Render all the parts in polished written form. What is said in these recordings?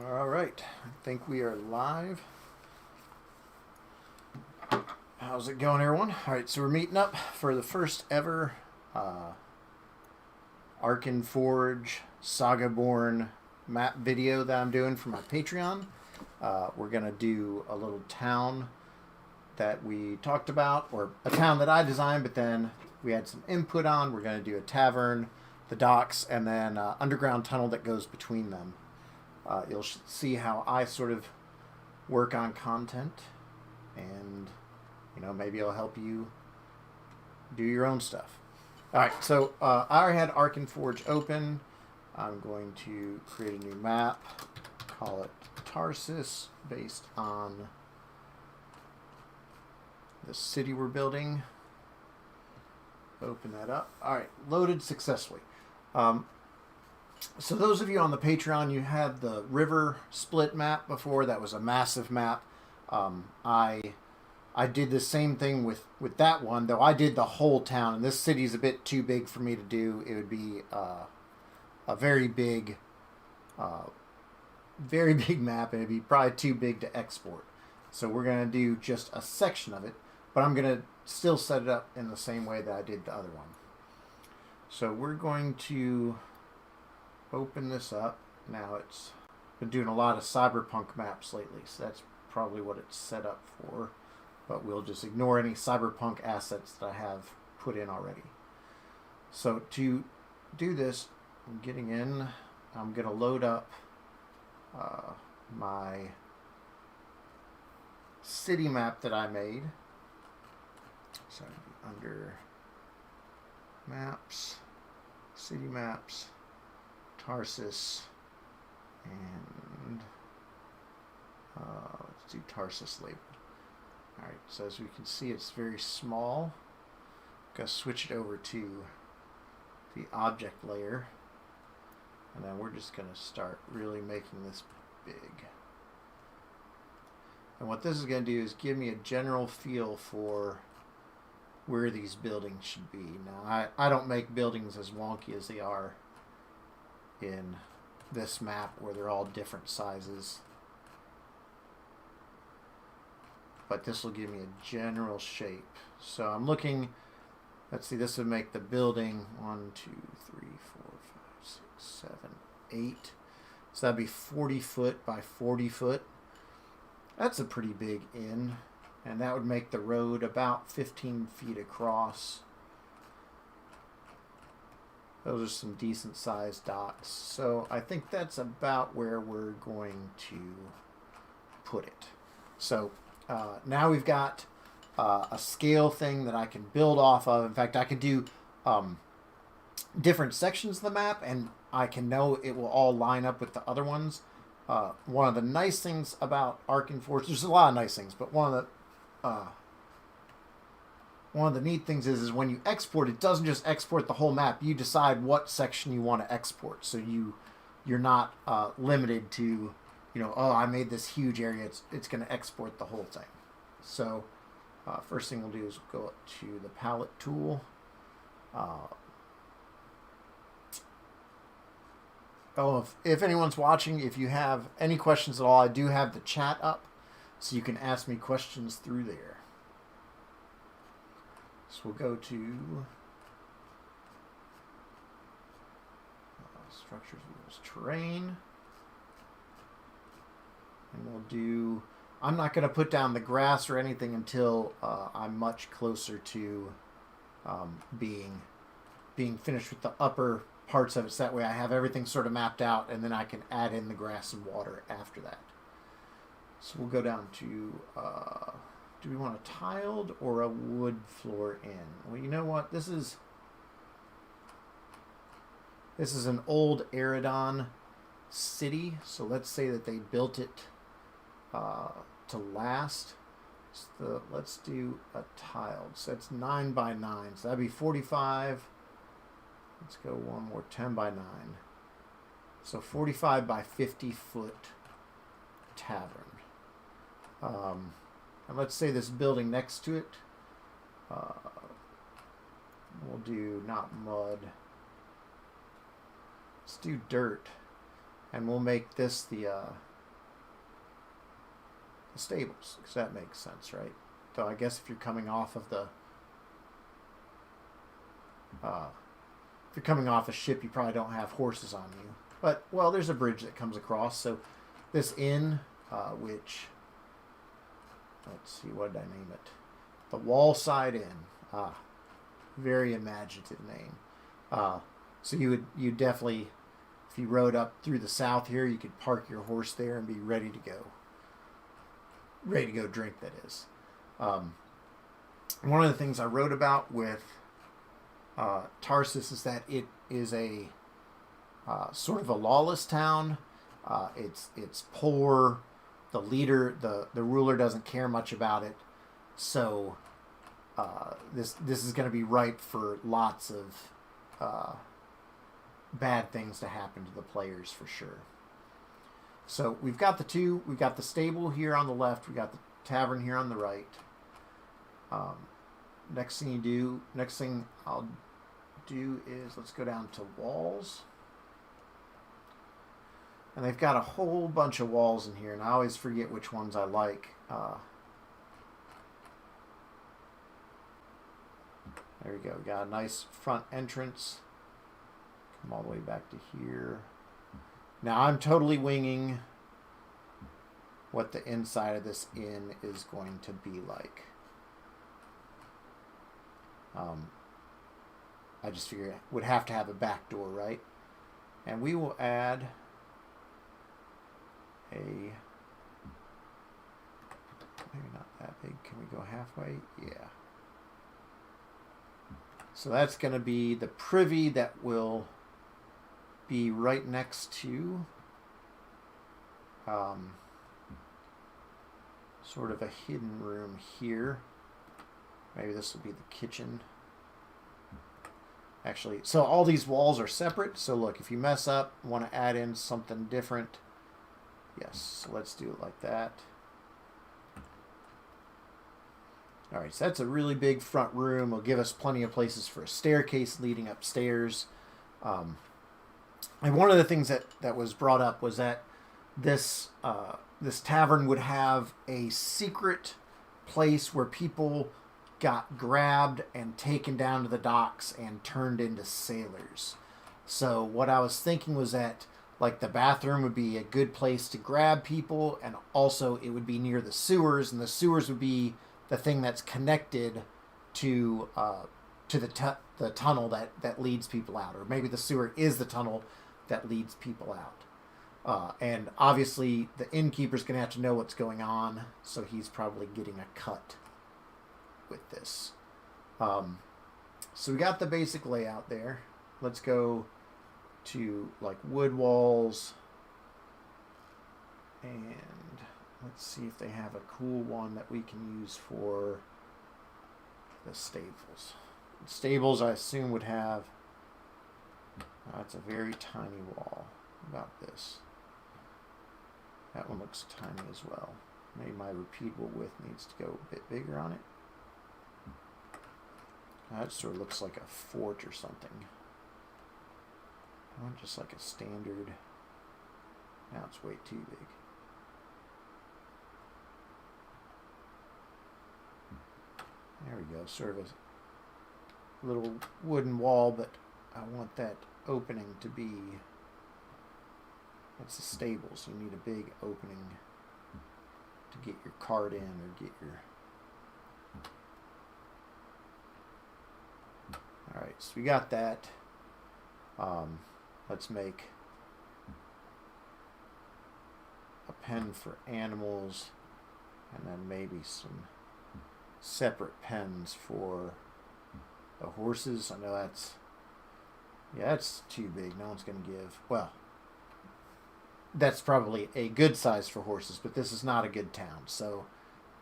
All right, I think we are live. How's it going, everyone? All right, so we're meeting up for the first ever Arkenforge Sagaborn map video that I'm doing for my Patreon. We're going to do a little town that we talked about, or a town that I designed, but then we had some input on. We're going to do a tavern, the docks, and then underground tunnel that goes between them. You'll see how I sort of work on content, and maybe it'll help you do your own stuff. All right, so I already had Arkenforge open. I'm going to create a new map, call it Tarsus, based on the city we're building. Open that up. All right, loaded successfully. So those of you on the Patreon, you had the river split map before. That was a massive map. I did the same thing with that one, though I did the whole town, and this city is a bit too big for me to do. It would be a very big map, and it'd be probably too big to export. So we're going to do just a section of it, but I'm going to still set it up in the same way that I did the other one. So we're going to open this up. Now it's been doing a lot of cyberpunk maps lately, so that's probably what it's set up for. But we'll just ignore any cyberpunk assets that I have put in already. So to do this, I'm getting in. I'm going to load up my city map that I made. So under maps, city maps, Tarsus, and let's do Tarsus label. All right, so as we can see, it's very small. I'm going to switch it over to the object layer, and then we're just going to start really making this big. And what this is going to do is give me a general feel for where these buildings should be. Now, I don't make buildings as wonky as they are in this map, where they're all different sizes. But this will give me a general shape. So I'm looking, let's see, this would make the building 1, 2, 3, 4, 5, 6, 7, 8. So that'd be 40 foot by 40 foot. That's a pretty big inn. And that would make the road about 15 feet across. Those are some decent sized docks. So I think that's about where we're going to put it. So now we've got a scale thing that I can build off of. In fact, I could do different sections of the map, and I can know it will all line up with the other ones. One of the nice things about Arkenforge, there's a lot of nice things, but one of the neat things is when you export, it doesn't just export the whole map. You decide what section you want to export, so you're not limited to, oh, I made this huge area. It's going to export the whole thing. So first thing we'll do is go up to the palette tool. If anyone's watching, if you have any questions at all, I do have the chat up, so you can ask me questions through there. So we'll go to structures, rules, terrain. And we'll do, I'm not going to put down the grass or anything until I'm much closer to being finished with the upper parts of it. So that way I have everything sort of mapped out, and then I can add in the grass and water after that. So we'll go down to, do we want a tiled or a wood floor in? Well, you know what? This is an old Eridon city, so let's say that they built it to last. So let's do a tiled. So it's 9 by 9. So that'd be 45. Let's go one more, 10 by 9. So 45 by 50 foot tavern. And let's say this building next to it, we'll do not mud. Let's do dirt. And we'll make this the stables, because that makes sense, right? Though I guess if you're coming off of the if you're coming off a ship, you probably don't have horses on you. But, well, there's a bridge that comes across. So this inn, which, let's see, what did I name it? The Wallside Inn. Very imaginative name. So you definitely, if you rode up through the south here, you could park your horse there and be ready to go. Ready to go drink, that is. One of the things I wrote about with Tarsus is that it is a sort of a lawless town. It's poor. The leader, the ruler, doesn't care much about it. So this is going to be ripe for lots of bad things to happen to the players for sure. So we've got the two. We've got the stable here on the left. We got the tavern here on the right. Next thing I'll do is let's go down to walls. And they've got a whole bunch of walls in here, and I always forget which ones I like. There we go. We got a nice front entrance. Come all the way back to here. Now I'm totally winging what the inside of this inn is going to be like. I just figured it would have to have a back door, right? And we will add maybe not that big. Can we go halfway? Yeah. So that's going to be the privy that will be right next to sort of a hidden room here. Maybe this will be the kitchen. Actually, so all these walls are separate. So look, if you mess up, want to add in something different. Yes, so let's do it like that. All right, so that's a really big front room. It'll give us plenty of places for a staircase leading upstairs. And one of the things that was brought up was that this tavern would have a secret place where people got grabbed and taken down to the docks and turned into sailors. So what I was thinking was that like the bathroom would be a good place to grab people, and also it would be near the sewers, and the sewers would be the thing that's connected to the tunnel that leads people out, or maybe the sewer is the tunnel that leads people out. And obviously the innkeeper's going to have to know what's going on, so he's probably getting a cut with this. So we got the basic layout there. Let's go to like wood walls, and let's see if they have a cool one that we can use for the stables. Stables, I assume, would have it's a very tiny wall. How about this? That one looks tiny as well. Maybe my repeatable width needs to go a bit bigger on it. That sort of looks like a fort or something. I want just like a standard. Now it's way too big. There we go. Sort of a little wooden wall, but I want that opening to be. That's the stables. You need a big opening to get your cart in or get your. Alright, so we got that. Let's make a pen for animals, and then maybe some separate pens for the horses. I know that's too big. No one's going to give. Well, that's probably a good size for horses, but this is not a good town, so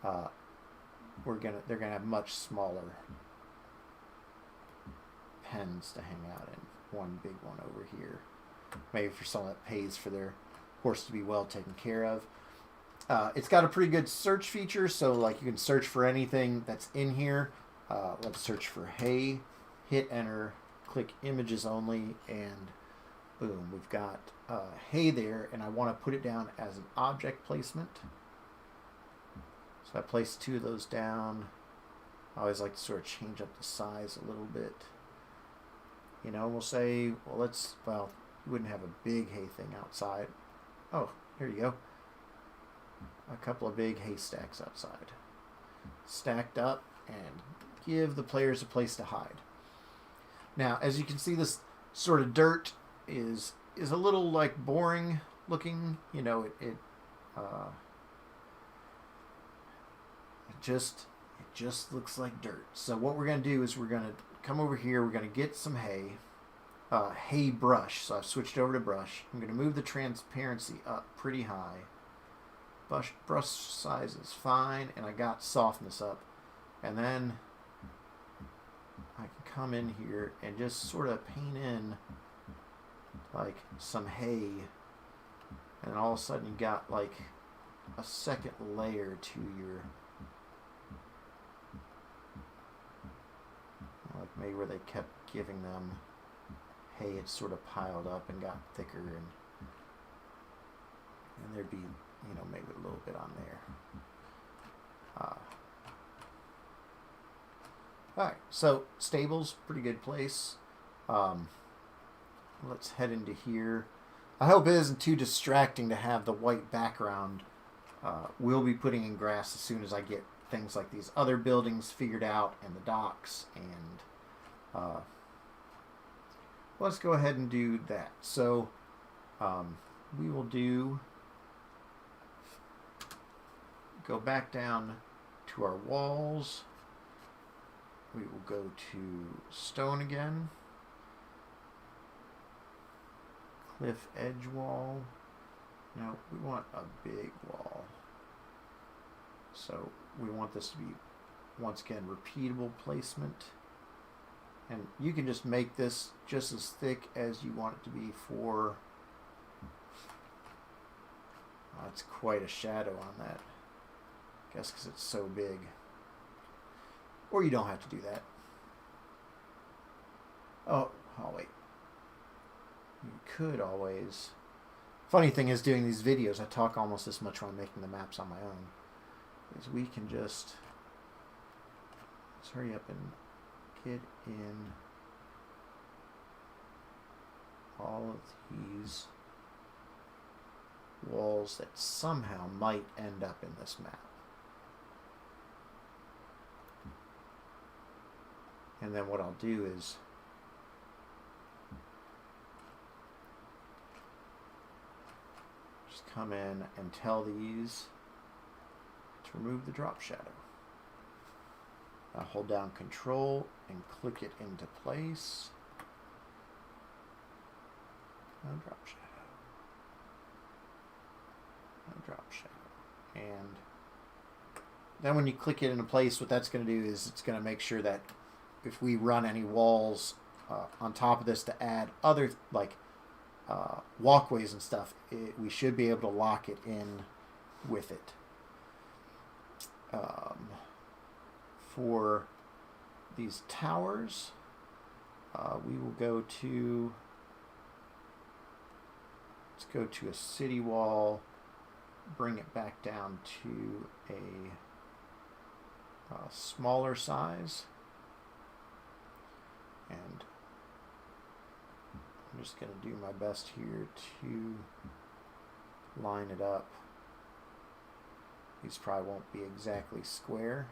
they're gonna have much smaller pens to hang out in. One big one over here, maybe for someone that pays for their horse to be well taken care of. It's got a pretty good search feature, so like you can search for anything that's in here. Let's search for hay, hit enter, click images only, and Boom, we've got hay there, and I want to put it down as an object placement. So I place 2 of those down. I always like to sort of change up the size a little bit. You know, we'll say, well, you wouldn't have a big hay thing outside. Oh, here you go. A couple of big haystacks outside. Stacked up and give the players a place to hide. Now, as you can see, this sort of dirt is a little like boring looking. You know, it just looks like dirt. So what we're going to do is we're going to come over here. We're going to get some hay brush. So I've switched over to brush. I'm going to move the transparency up pretty high. Brush size is fine, and I got softness up. And then I can come in here and just sort of paint in like some hay, and then all of a sudden you got like a second layer to your, like maybe where they kept giving them hay, it sort of piled up and got thicker, and there'd be, you know, maybe a little bit on there. Alright, so stables, pretty good place. Let's head into here. I hope it isn't too distracting to have the white background. We'll be putting in grass as soon as I get things like these other buildings figured out and the docks, and let's go ahead and do that. So we will go back down to our walls. We will go to stone again. Cliff edge wall. Now we want a big wall. So we want this to be, once again, repeatable placement. And you can just make this just as thick as you want it to be for... That's quite a shadow on that. I guess because it's so big. Or you don't have to do that. Oh, wait. You could always... Funny thing is, doing these videos, I talk almost as much when I'm making the maps on my own. Is we can just... Let's hurry up and get in all of these walls that somehow might end up in this map. And then what I'll do is just come in and tell these to remove the drop shadow. I'll hold down Control and click it into place. No drop shadow. No drop shadow. And then when you click it into place, what that's going to do is it's going to make sure that if we run any walls on top of this to add other like walkways and stuff, we should be able to lock it in with it. For these towers, we will go to, let's go to a city wall, bring it back down to a smaller size. And I'm just going to do my best here to line it up. These probably won't be exactly square.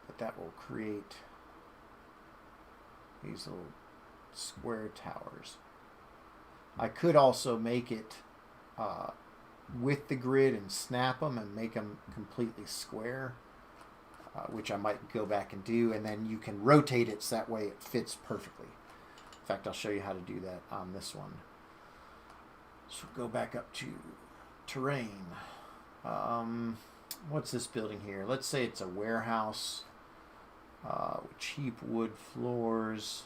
But that will create these little square towers. I could also make it with the grid and snap them and make them completely square, which I might go back and do, and then you can rotate it so that way it fits perfectly. In fact, I'll show you how to do that on this one. So go back up to terrain. What's this building here? Let's say it's a warehouse with cheap wood floors.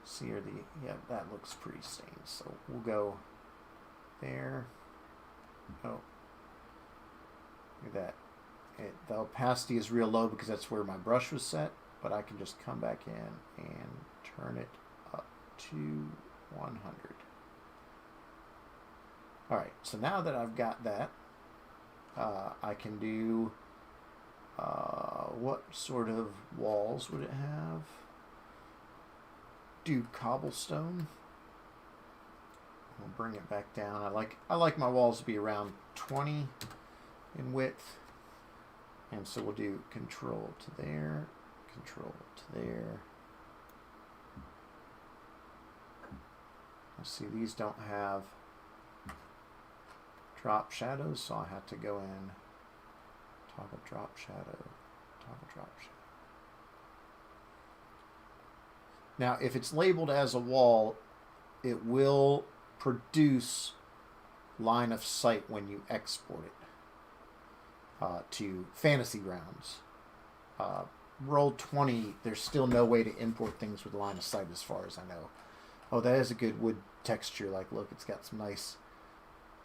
See here, yeah, that looks pretty stained. So we'll go there. Oh, look at that. The opacity is real low because that's where my brush was set, but I can just come back in and turn it up to 100. All right, so now that I've got that, I can do, what sort of walls would it have? Do cobblestone. We'll bring it back down. I like my walls to be around 20 in width. And so we'll do control to there, control to there. Let's see, these don't have drop shadows, so I have to go in, toggle drop shadow, toggle drop shadow. Now, if it's labeled as a wall, it will produce line of sight when you export it to Fantasy Grounds. Roll20, there's still no way to import things with line of sight as far as I know. Oh, that is a good wood texture. Like, look, it's got some nice,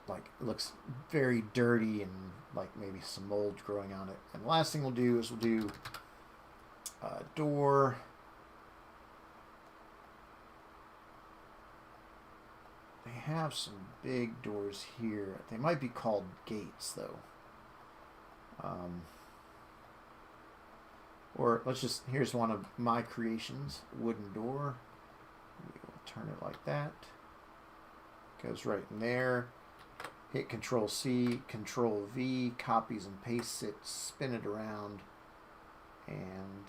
like, it looks very dirty and like maybe some mold growing on it. And the last thing we'll do is we'll do door. They have some big doors here. They might be called gates, though. Or let's just, here's one of my creations, wooden door. We'll turn it like that. Goes right in there. Hit Control C, Control V, copies and pastes it, spin it around, and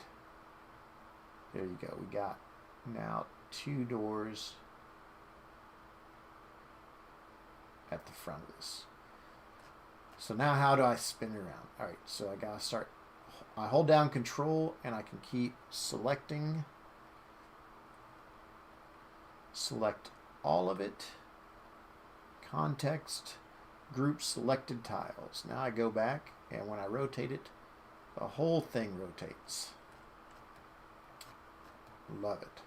there you go. We got now 2 doors at the front of this. So now how do I spin it around? All right, so I gotta start, I hold down Control and I can keep selecting, select all of it, context, group selected tiles. Now I go back and when I rotate it, the whole thing rotates. Love it.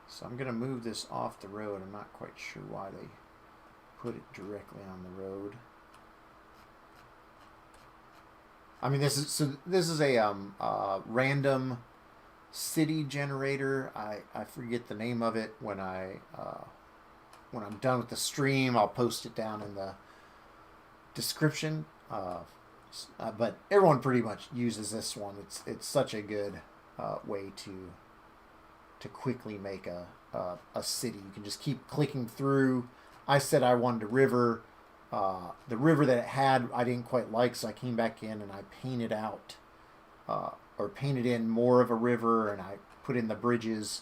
So I'm going to move this off the road. I'm not quite sure why they put it directly on the road. I mean, this is a random city generator. I forget the name of it. When I'm done with the stream, I'll post it down in the description. But everyone pretty much uses this one. It's such a good way to quickly make a city. You can just keep clicking through. I said I wanted a river. The river that it had I didn't quite like, so I came back in and I painted out or painted in more of a river, and I put in the bridges.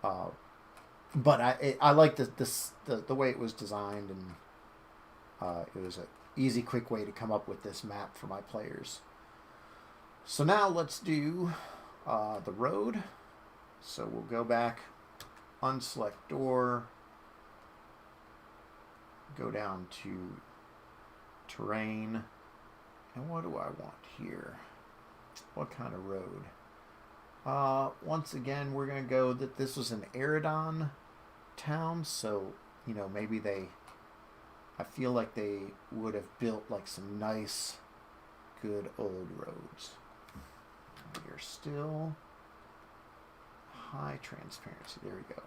But I like the way it was designed, and it was an easy, quick way to come up with this map for my players. So now let's do the road. So we'll go back, unselect door, go down to terrain, and what do I want here? What kind of road? Once again, we're going to go that this was an Eridon town, so, you know, maybe I feel like they would have built like some nice, good old roads. We're still high transparency. There we go.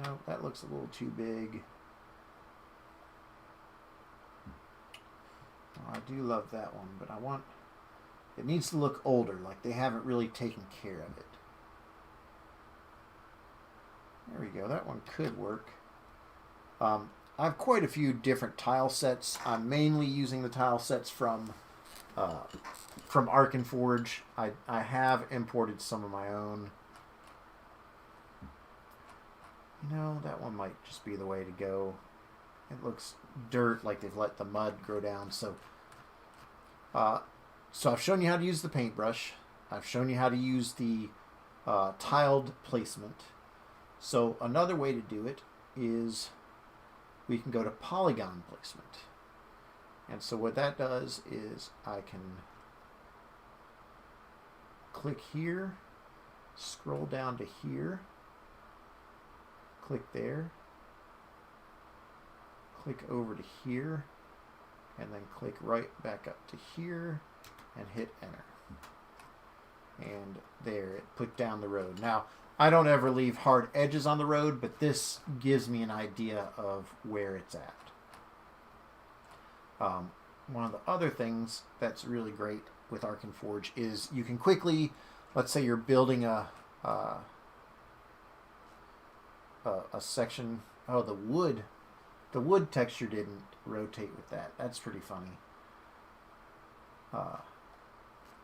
No, that looks a little too big. Oh, I do love that one, but it needs to look older, like they haven't really taken care of it. There we go. That one could work. I have quite a few different tile sets. I'm mainly using the tile sets from Arkenforge. I have imported some of my own. You know, that one might just be the way to go. It looks dirt, like they've let the mud grow down. So I've shown you how to use the paintbrush. I've shown you how to use the tiled placement. So another way to do it is we can go to Polygon Placement. And so what that does is I can click here, scroll down to here, click there, click over to here, and then click right back up to here, and hit enter. And there, it put down the road. Now, I don't ever leave hard edges on the road, but this gives me an idea of where it's at. One of the other things that's really great with Arkenforge is you can quickly, let's say you're building a section. Oh, the wood texture didn't rotate with that. That's pretty funny. I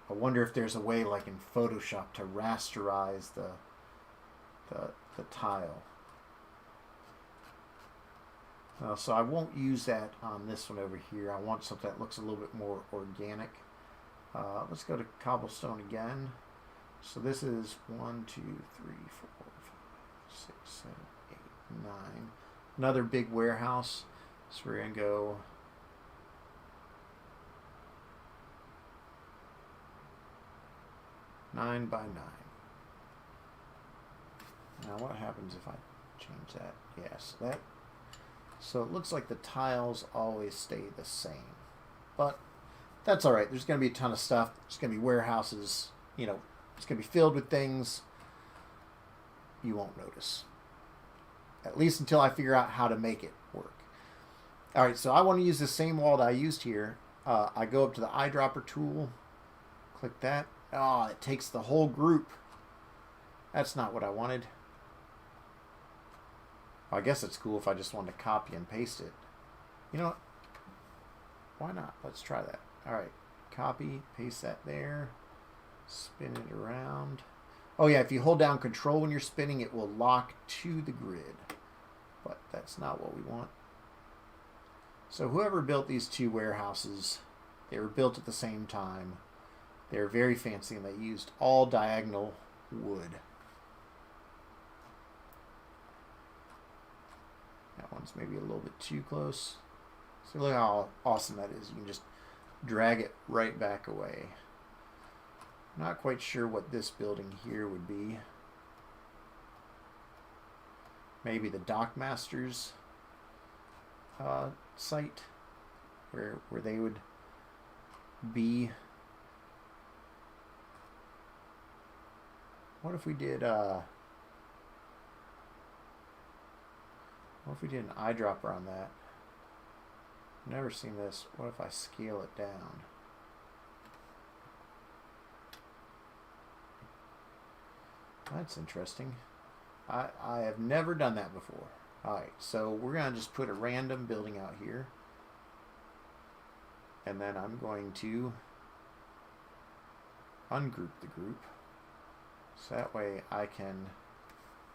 wonder if there's a way, like in Photoshop, to rasterize the tile. So I won't use that on this one over here. I want something that looks a little bit more organic. Let's go to cobblestone again. So this is 1, 2, 3, 4, 5, 6, 7, 8, 9. Another big warehouse. So we're going to go 9 by 9. Now what happens if I change that? Yes, so it looks like the tiles always stay the same. But that's alright. There's going to be a ton of stuff. There's going to be warehouses. You know, it's going to be filled with things you won't notice. At least until I figure out how to make it work. Alright, so I want to use the same wall that I used here. I go up to the eyedropper tool. Click that. Oh, it takes the whole group. That's not what I wanted. I guess it's cool if I just wanted to copy and paste it. You know what? Why not? Let's try that. Alright. Copy, paste that there. Spin it around. Oh yeah, if you hold down Control when you're spinning, it will lock to the grid. But that's not what we want. So whoever built these two warehouses, they were built at the same time. They're very fancy and they used all diagonal wood. That one's maybe a little bit too close. So look how awesome that is. You can just drag it right back away. Not quite sure what this building here would be. Maybe the Dockmaster's site where they would be. What if we did an eyedropper on that? Never seen this. What if I scale it down? That's interesting. I have never done that before. Alright, so we're going to just put a random building out here. And then I'm going to ungroup the group. So that way I can,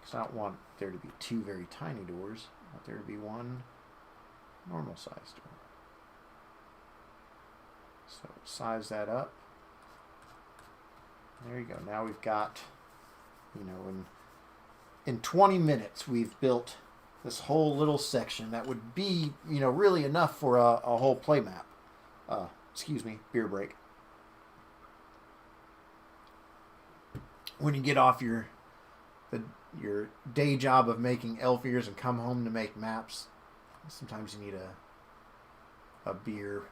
because I don't want there to be two very tiny doors. I want there to be one normal sized door. So size that up. There you go. Now we've got, you know, in 20 minutes we've built this whole little section that would be, you know, really enough for a whole play map. Excuse me, beer break. When you get off your day job of making elf ears and come home to make maps, sometimes you need a beer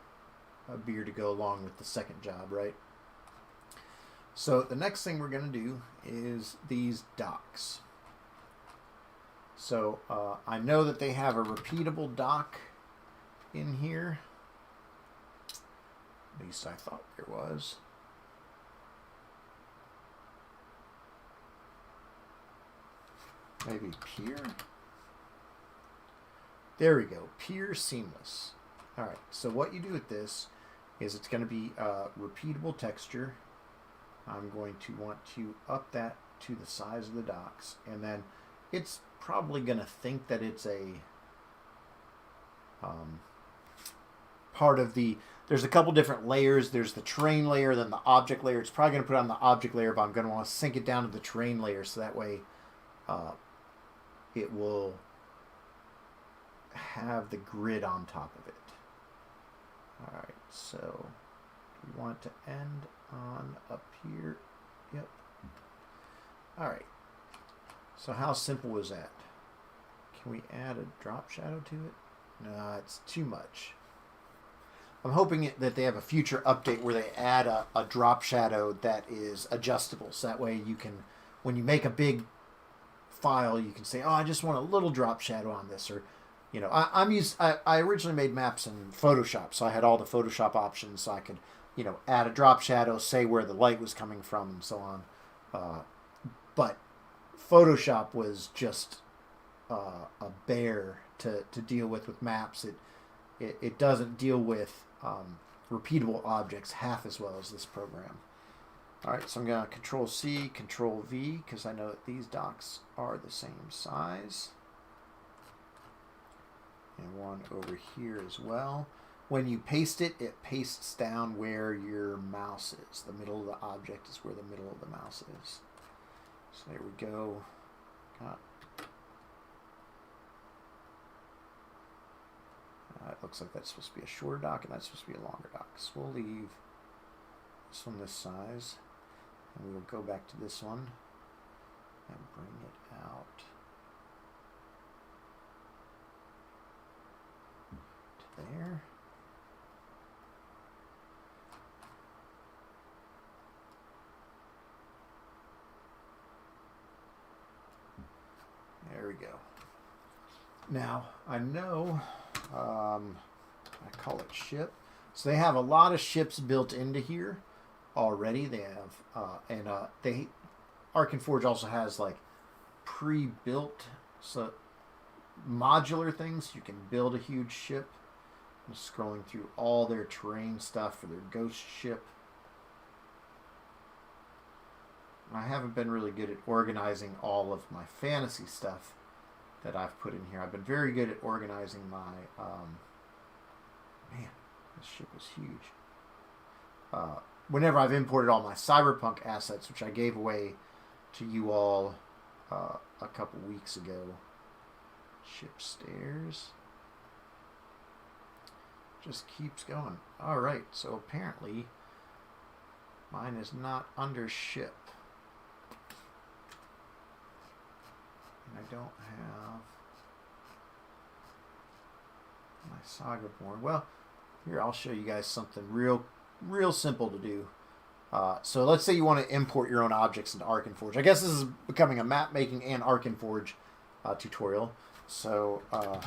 to go along with the second job, right? So the next thing we're going to do is these docks. So I know that they have a repeatable dock in here. At least I thought there was. Maybe pier? There we go. Pier seamless. Alright, so what you do with this is it's going to be a repeatable texture. I'm going to want to up that to the size of the docks, and then it's probably going to think that it's a part of the, there's a couple different layers. There's the terrain layer, then the object layer. It's probably going to put it on the object layer, but I'm going to want to sink it down to the terrain layer so that way it will have the grid on top of it. Alright, so we want to end on up here. Yep. Alright. So how simple was that? Can we add a drop shadow to it? No, it's too much. I'm hoping that they have a future update where they add a drop shadow that is adjustable. So that way you can, when you make a big file, you can say, oh, I just want a little drop shadow on this. Or, you know, I originally made maps in Photoshop. So I had all the Photoshop options so I could, you know, add a drop shadow, say where the light was coming from and so on. But Photoshop was just a bear to deal with maps. It doesn't deal with repeatable objects half as well as this program. All right, so I'm going to Control C, Control V, because I know that these docks are the same size. And one over here as well. When you paste it, it pastes down where your mouse is. The middle of the object is where the middle of the mouse is. So there we go. It looks like that's supposed to be a shorter dock and that's supposed to be a longer dock. So we'll leave this one this size. And we will go back to this one and bring it out to there. There we go. Now, I know, I call it ship. So they have a lot of ships built into here already. They have, Arkenforge also has like pre-built, so modular things. You can build a huge ship. I'm scrolling through all their terrain stuff for their ghost ship. I haven't been really good at organizing all of my fantasy stuff that I've put in here. I've been very good at organizing my, man, this ship is huge. Whenever I've imported all my cyberpunk assets, which I gave away to you all a couple weeks ago. Ship stairs. Just keeps going. All right, so apparently mine is not under ship. And I don't have my Sagaborn. Well, here I'll show you guys something real simple to do. So let's say you want to import your own objects into Arkenforge. I guess this is becoming a map making and Arkenforge tutorial. So I'm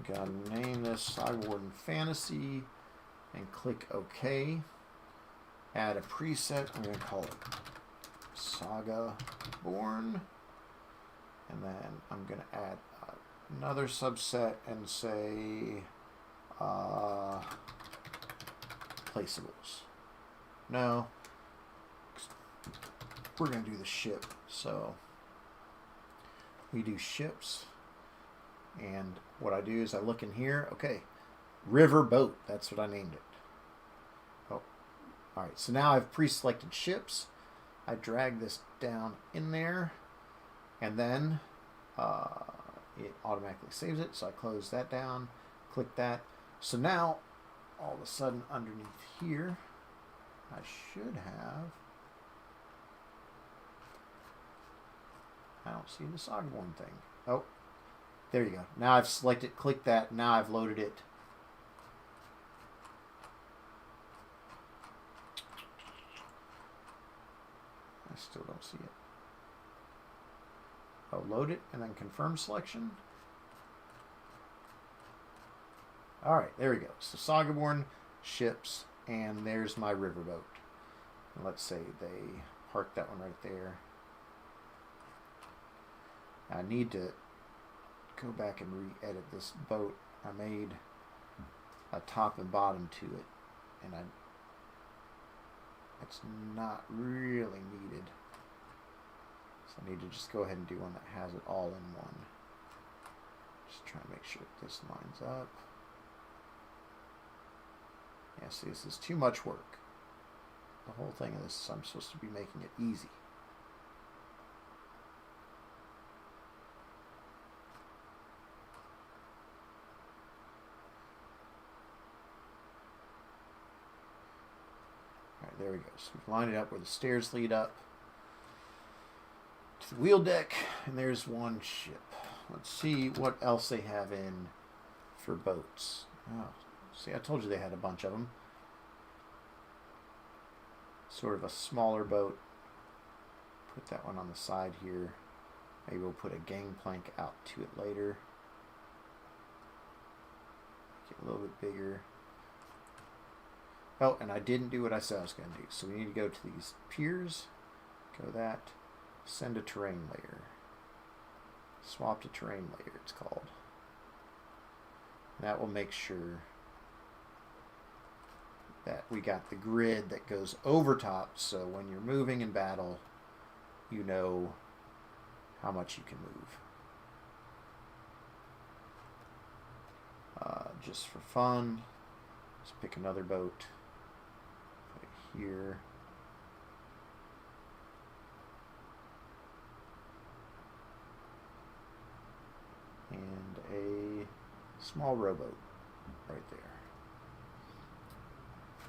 gonna name this Sagaborn Fantasy and click OK. Add a preset. I'm gonna call it Sagaborn. And then I'm going to add another subset and say Placeables. No, we're going to do the ship. So we do ships. And what I do is I look in here. Okay, river boat. That's what I named it. Oh, all right. So now I've pre-selected ships. I drag this down in there. And then it automatically saves it. So I close that down, click that. So now, all of a sudden, underneath here, I should have... I don't see the Sagaborn thing. Oh, there you go. Now I've selected, clicked that. Now I've loaded it. I still don't see it. Oh, load it and then confirm selection. All right, there we go. So Sagaborn ships, and there's my riverboat. And let's say they park that one right there. I need to go back and re-edit this boat. I made a top and bottom to it, and it's not really needed. So I need to just go ahead and do one that has it all in one. Just try to make sure that this lines up. Yeah, see, this is too much work. The whole thing of this is I'm supposed to be making it easy. Alright, there we go. So we've lined it up where the stairs lead up to the wheel deck, and there's one ship. Let's see what else they have in for boats. Oh, see, I told you they had a bunch of them. Sort of a smaller boat. Put that one on the side here. Maybe we'll put a gangplank out to it later. Get a little bit bigger. Oh, and I didn't do what I said I was going to do. So we need to go to these piers. Go that. Send a terrain layer. Swap to terrain layer, it's called. That will make sure that we got the grid that goes over top, so when you're moving in battle, you know how much you can move. Just for fun, let's pick another boat. Put it here. And a small rowboat right there.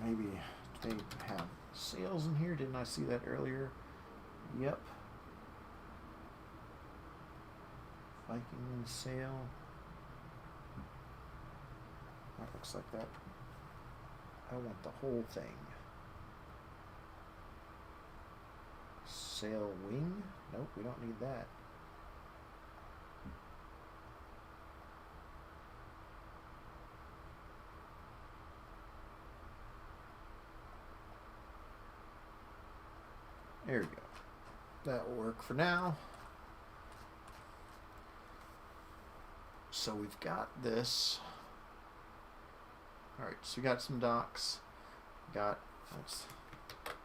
Maybe they have sails in here. Didn't I see that earlier? Yep. Viking sail. That looks like that. I want the whole thing. Sail wing? Nope, we don't need that. There we go. That will work for now. So we've got this. Alright, so we got some docks. Got, let's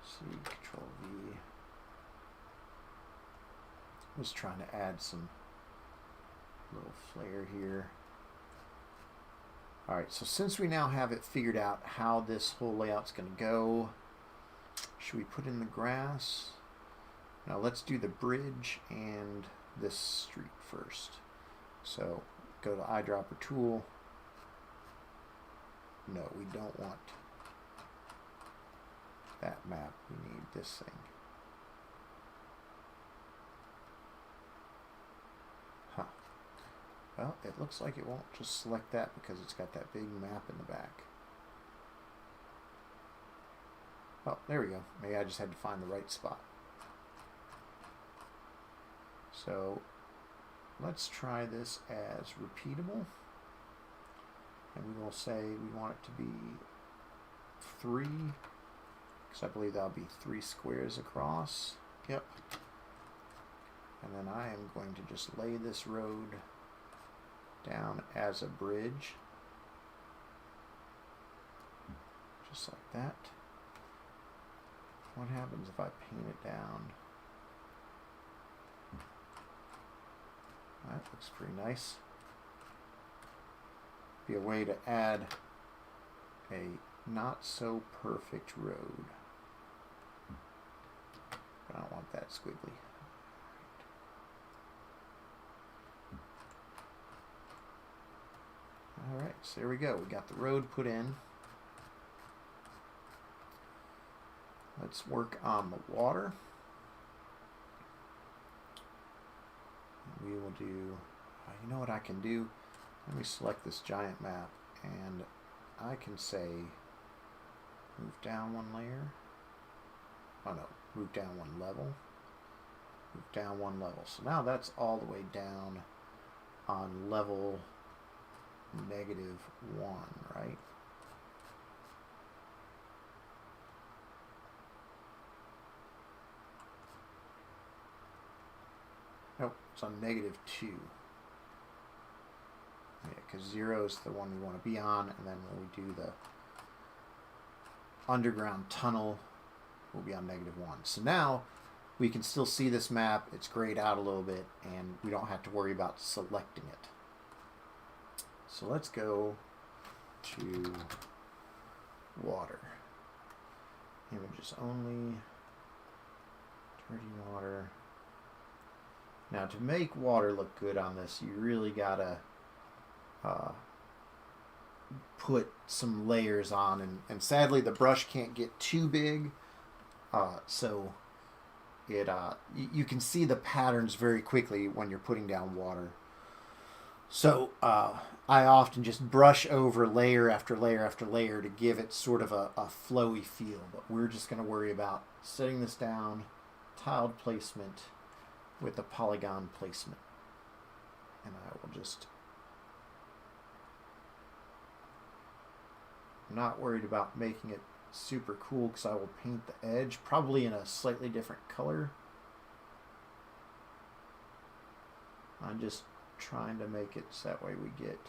see, Control V. I was trying to add some little flair here. Alright, so since we now have it figured out how this whole layout's going to go, should we put in the grass? Now let's do the bridge and this street first. So go to eyedropper tool. No, we don't want that map. We need this thing. Huh. Well, it looks like it won't just select that because it's got that big map in the back. Oh, there we go. Maybe I just had to find the right spot. So let's try this as repeatable. And we will say we want it to be 3, because I believe that'll be 3 squares across. Yep. And then I am going to just lay this road down as a bridge. Just like that. What happens if I paint it down? That looks pretty nice. Be a way to add a not so perfect road. But I don't want that squiggly. Alright, so there we go. We got the road put in. Let's work on the water. We will do, you know what I can do? Let me select this giant map and I can say move down 1 layer. Oh no, move down 1 level. Move down 1 level. So now that's all the way down on level -1, right? Nope, it's on -2. Yeah, because 0 is the one we want to be on, and then when we do the underground tunnel, we'll be on -1. So now we can still see this map. It's grayed out a little bit, and we don't have to worry about selecting it. So let's go to water. Images only. Dirty water. Now to make water look good on this, you really gotta put some layers on, and sadly the brush can't get too big, so it you can see the patterns very quickly when you're putting down water. So I often just brush over layer after layer after layer to give it sort of a flowy feel. But we're just going to worry about setting this down, tiled placement with the polygon placement. And I will just... I'm not worried about making it super cool because I will paint the edge, probably in a slightly different color. I'm just trying to make it so that way we get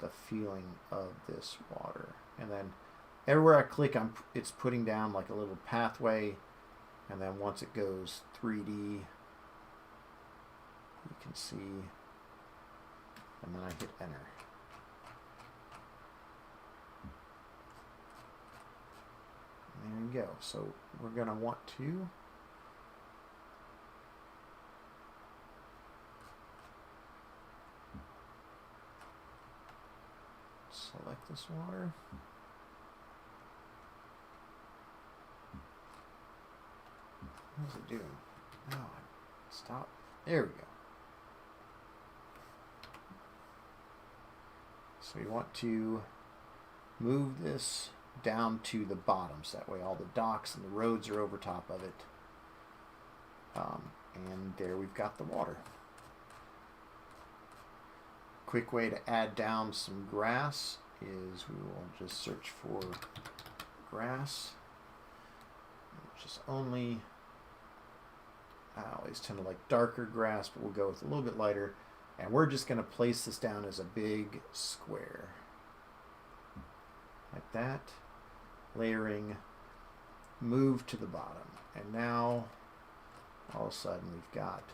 the feeling of this water. And then everywhere I click, it's putting down like a little pathway. And then once it goes 3D, you can see, and then I hit enter. There you go. So we're going to want to select this water. What is it doing? No, stop. There we go. So we want to move this down to the bottom, so that way all the docks and the roads are over top of it. And there we've got the water. Quick way to add down some grass is we will just search for grass, which is only... I always tend to like darker grass, but we'll go with a little bit lighter. And we're just going to place this down as a big square. Like that. Layering. Move to the bottom. And now, all of a sudden, we've got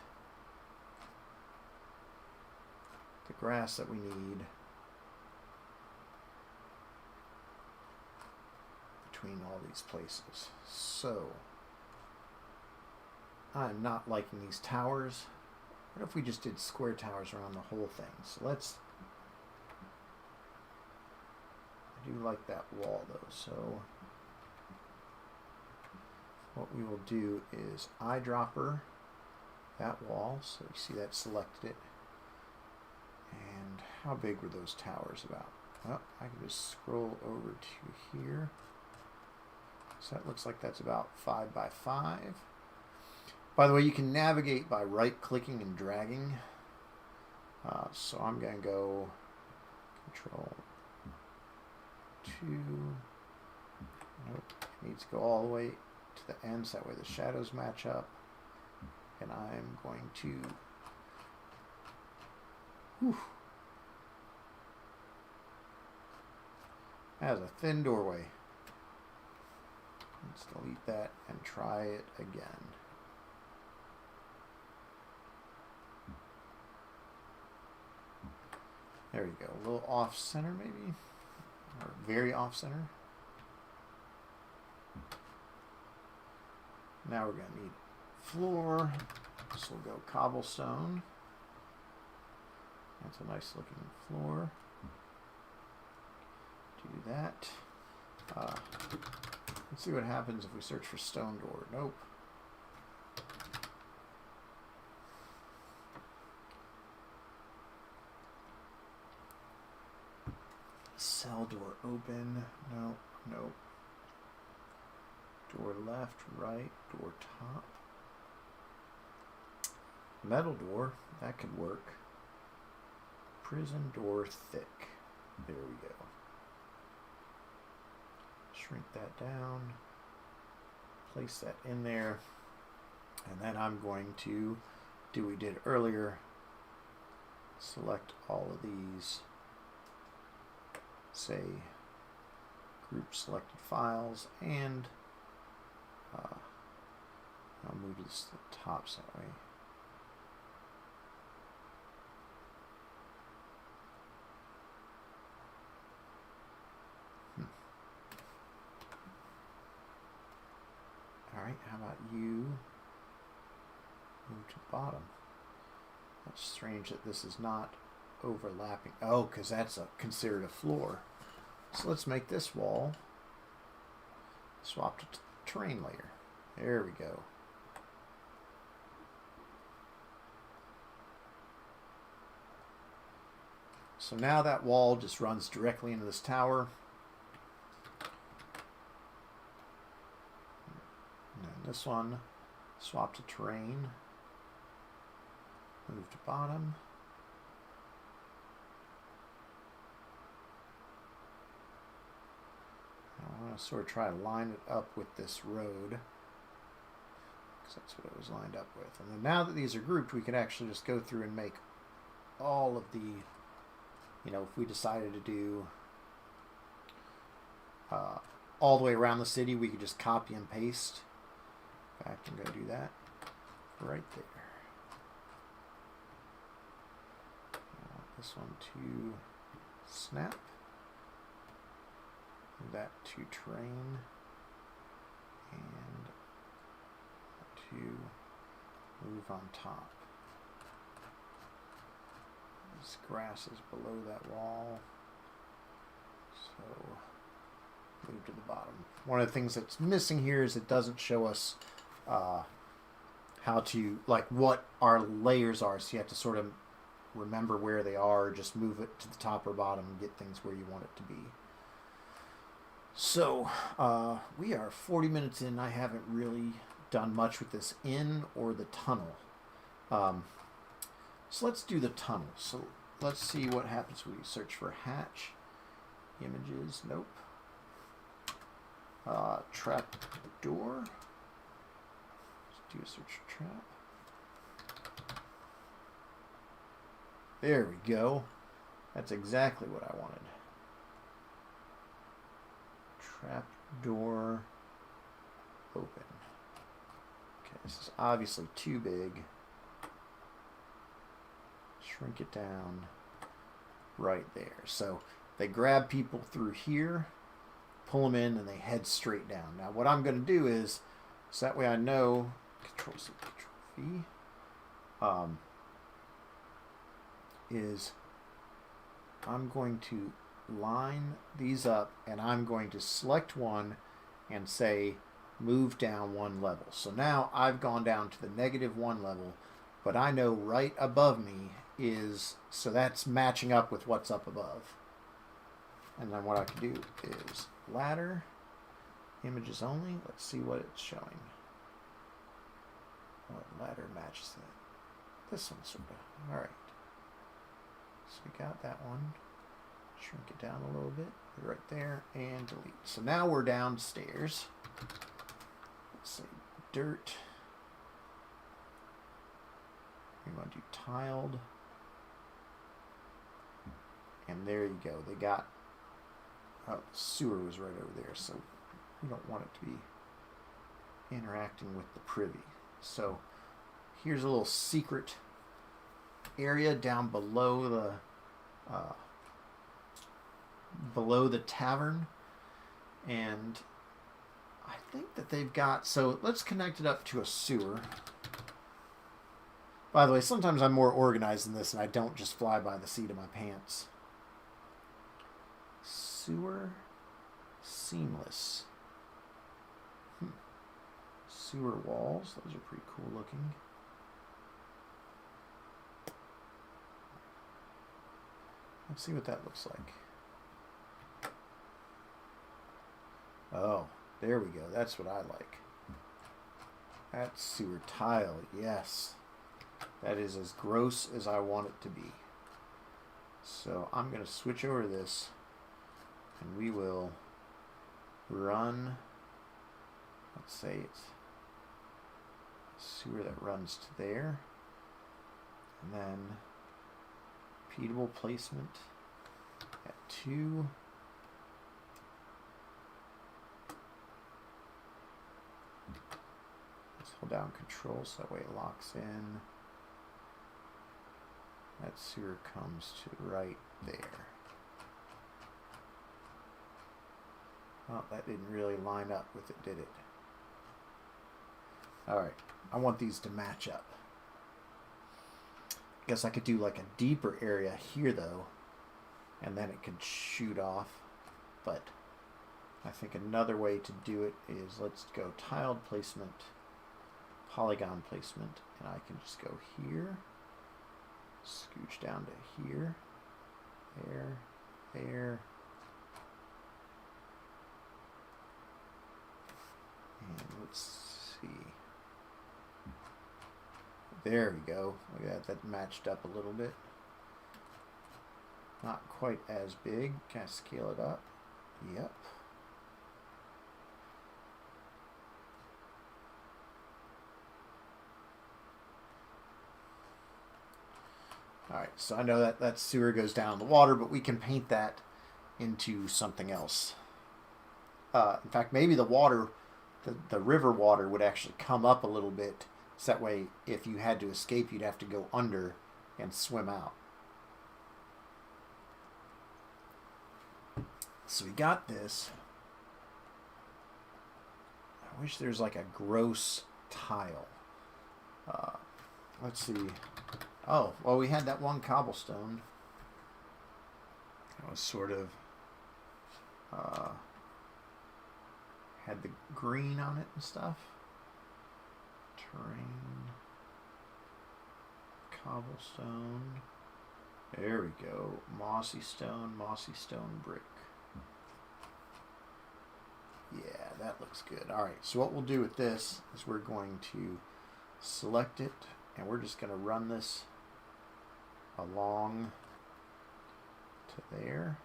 the grass that we need between all these places. So... I'm not liking these towers. What if we just did square towers around the whole thing? So let's... I do like that wall though, so... What we will do is eyedropper that wall, so you see that selected it. And how big were those towers about? Well, I can just scroll over to here. So that looks like that's about 5 by 5. By the way, you can navigate by right-clicking and dragging. So I'm going to go Control 2. Nope, it needs to go all the way to the end, so that way the shadows match up. And I'm going to... Whew. That has a thin doorway. Let's delete that and try it again. There you go. A little off center maybe, or very off center. Now we're going to need floor. So we'll go cobblestone. That's a nice looking floor. Do that. Let's see what happens if we search for stone door. Nope. Cell door open. Nope. Nope. Door left, right, door top. Metal door, that could work. Prison door thick. There we go. Shrink that down. Place that in there. And then I'm going to do what we did earlier. Select all of these. Say group selected files, and I'll move this to the top so that way. Alright, how about you move to the bottom? That's strange that this is not overlapping. Oh, because that's considered a floor. So let's make this wall swap to terrain layer. There we go. So now that wall just runs directly into this tower. And then this one, swap to terrain. Move to bottom. I want to sort of try to line it up with this road, because that's what it was lined up with. And then now that these are grouped, we can actually just go through and make all of the, you know, if we decided to do all the way around the city, we could just copy and paste. In fact, I'm going to do that right there. I want this one to snap. That to terrain, and to move on top. This grass is below that wall, so move to the bottom. One of the things that's missing here is it doesn't show us how to, like, what our layers are, so you have to sort of remember where they are, just move it to the top or bottom and get things where you want it to be. So, we are 40 minutes in. I haven't really done much with this inn or the tunnel. So let's do the tunnel. So let's see what happens when we search for hatch. Images, nope. Trap door. Let's do a search for trap. There we go. That's exactly what I wanted. Trap door open. Okay, this is obviously too big. Shrink it down right there. So they grab people through here, pull them in, and they head straight down. Now what I'm going to do is, so that way I know, Control C, Control V, is I'm going to line these up, and I'm going to select one and say move down one level. So now I've gone down to the -1 level, but I know right above me is, so that's matching up with what's up above. And then what I can do is ladder, images only. Let's see what it's showing. What ladder matches that? This one sort of. All right. So we got that one. Shrink it down a little bit, right there, and delete. So now we're downstairs. Let's say dirt. We want to do tiled. And there you go. They got, oh, the sewer was right over there, so we don't want it to be interacting with the privy. So here's a little secret area down below the tavern, and I think that they've got, so let's connect it up to a sewer. By the way, sometimes I'm more organized than this and I don't just fly by the seat of my pants. Sewer seamless. Sewer walls, those are pretty cool looking. Let's see what that looks like. Oh, there we go. That's what I like. That's sewer tile, yes. That is as gross as I want it to be. So I'm going to switch over to this, and we will run, let's say it's sewer that runs to there, and then repeatable placement at 2. Let's hold down control so that way it locks in. That sewer comes to right there. Well, that didn't really line up with it, did it? Alright, I want these to match up. Guess I could do like a deeper area here though, and then it could shoot off. But I think another way to do it is, let's go tiled placement, polygon placement, and I can just go here, scooch down to here, There, there. And let's see. There we go. Look at that, that matched up a little bit. Not quite as big. Can I scale it up? Yep. Alright, so I know that that sewer goes down in the water, but we can paint that into something else. In fact, maybe the water, the river water would actually come up a little bit. So that way, if you had to escape, you'd have to go under and swim out. So we got this. I wish there's like a gross tile. Let's see. Oh, well, we had that one cobblestone. That was sort of had the green on it and stuff. Terrain, cobblestone. There we go. Mossy stone brick. Yeah, that looks good. All right, so what we'll do with this is we're going to select it, and we're just going to run this along to there.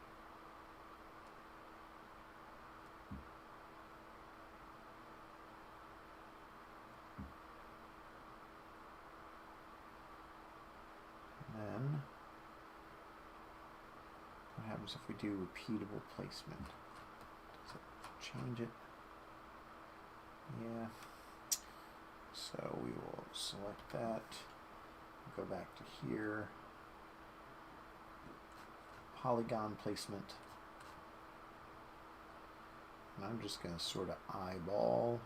And then what happens if we do repeatable placement? Does it change it? Yeah. So we will select that. Go back to here. Polygon placement. And I'm just going to sort of eyeball.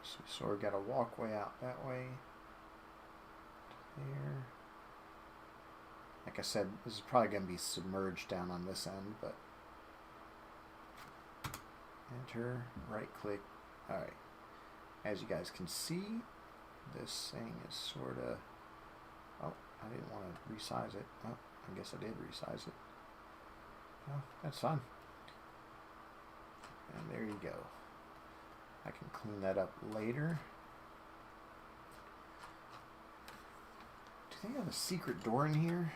So we sort of got a walkway out that way. There. Like I said, this is probably going to be submerged down on this end, but enter, right click. Alright. As you guys can see, this thing is sort of... Oh, I didn't want to resize it. Oh, I guess I did resize it. Oh, that's fine. And there you go. I can clean that up later. Do they have a secret door in here?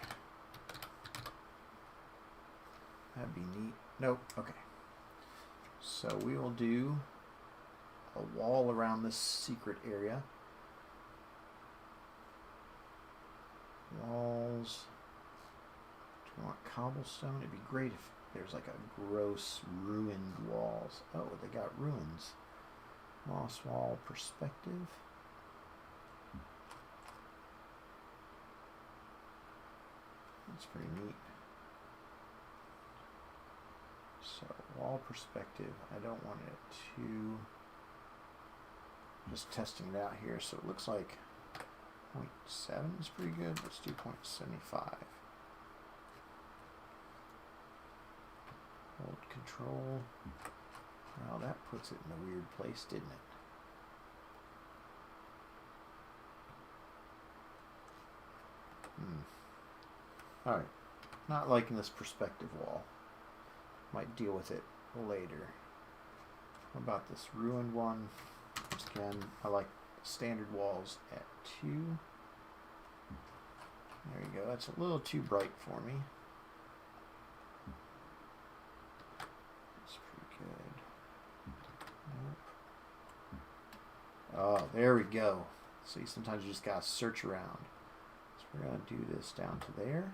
That'd be neat. Nope. Okay. So we will do a wall around this secret area. Walls. Do we want cobblestone? It'd be great if there's like a gross ruined walls. Oh, they got ruins. Moss wall perspective. That's pretty neat. So wall perspective, I don't want it to, just testing it out here. So it looks like 0.7 is pretty good. Let's do 0.75. Hold control. Well, that puts it in a weird place, didn't it? Alright. Not liking this perspective wall. Might deal with it later. What about this ruined one? Once again, I like standard walls at 2. There you go. That's a little too bright for me. That's pretty good. Nope. Oh, there we go. See, sometimes you just gotta search around. So we're gonna do this down to there.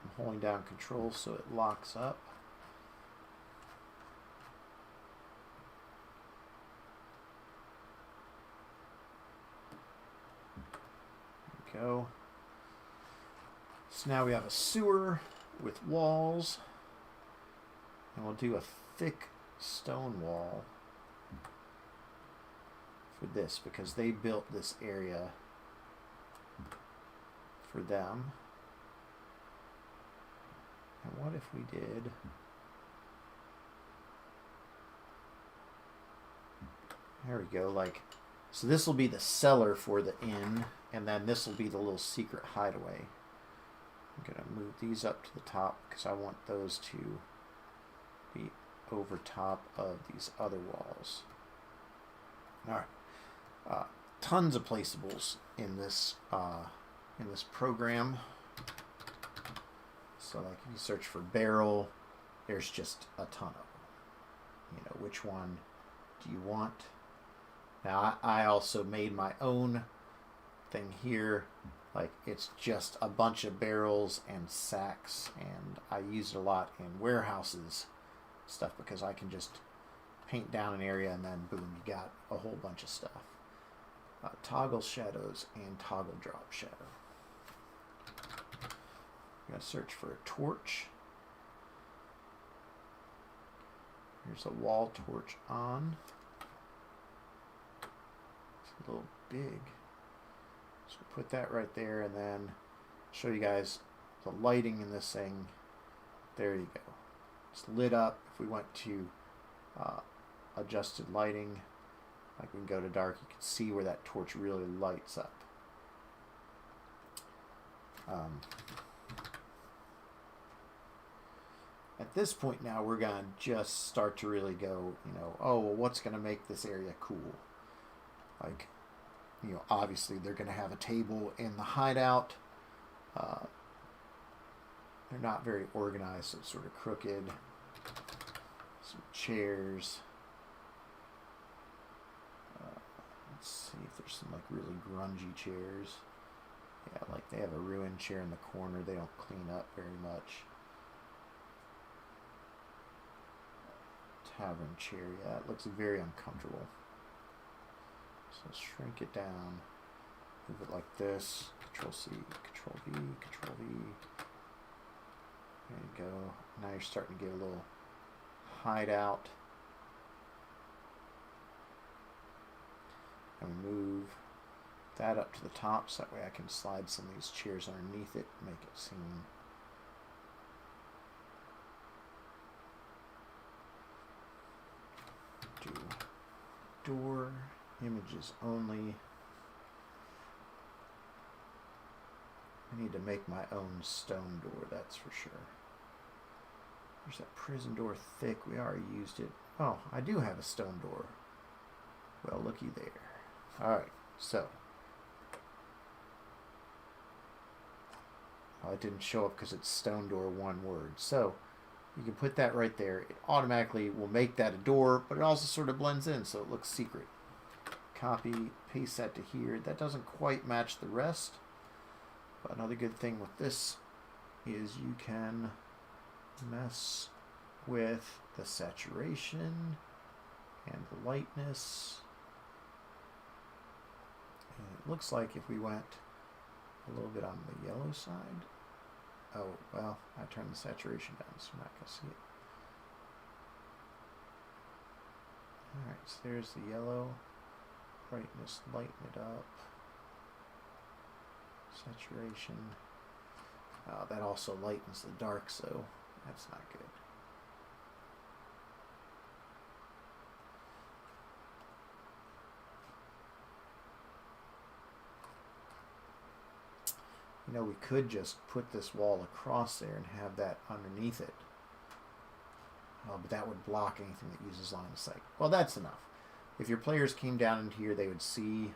I'm holding down control so it locks up. There we go. So now we have a sewer with walls, and we'll do a thick stone wall for this because they built this area for them. And what if we did... There we go, like, so this will be the cellar for the inn, and then this will be the little secret hideaway. I'm going to move these up to the top because I want those to be over top of these other walls. Alright, tons of placeables in this program. So like if you search for barrel, there's just a ton of them. You know, which one do you want? Now, I also made my own thing here. Like, it's just a bunch of barrels and sacks, and I use it a lot in warehouses stuff because I can just paint down an area and then boom, you got a whole bunch of stuff. Toggle shadows and toggle drop shadow. I'm going to search for a torch. Here's a wall torch on. A little big, so put that right there, and then show you guys the lighting in this thing. There you go, it's lit up. If we went to adjusted lighting, like we can go to dark, you can see where that torch really lights up. At this point now, we're gonna just start to really go, you know, oh well, what's gonna make this area cool? Like, you know, obviously they're going to have a table in the hideout. They're not very organized, so it's sort of crooked. Some chairs. Let's see if there's some like really grungy chairs. Yeah, like they have a ruined chair in the corner. They don't clean up very much. Tavern chair. Yeah, it looks very uncomfortable. So shrink it down, move it like this, Control C, Control V, Control V. There you go. Now you're starting to get a little hideout. And move that up to the top so that way I can slide some of these chairs underneath it and make it seem door. Images only. I need to make my own stone door, that's for sure. There's that prison door thick. We already used it. Oh, I do have a stone door. Well, looky there. Alright, so. Oh, it didn't show up because it's stone door, one word. So, you can put that right there. It automatically will make that a door, but it also sort of blends in so it looks secret. Copy, paste that to here. That doesn't quite match the rest. But another good thing with this is you can mess with the saturation and the lightness. And it looks like if we went a little bit on the yellow side. Oh, well, I turned the saturation down, so I'm not going to see it. Alright, so there's the yellow. Brightness, lighten it up. Saturation. That also lightens the dark, so that's not good. You know, we could just put this wall across there and have that underneath it. But that would block anything that uses line of sight. Well, that's enough. If your players came down into here, they would see,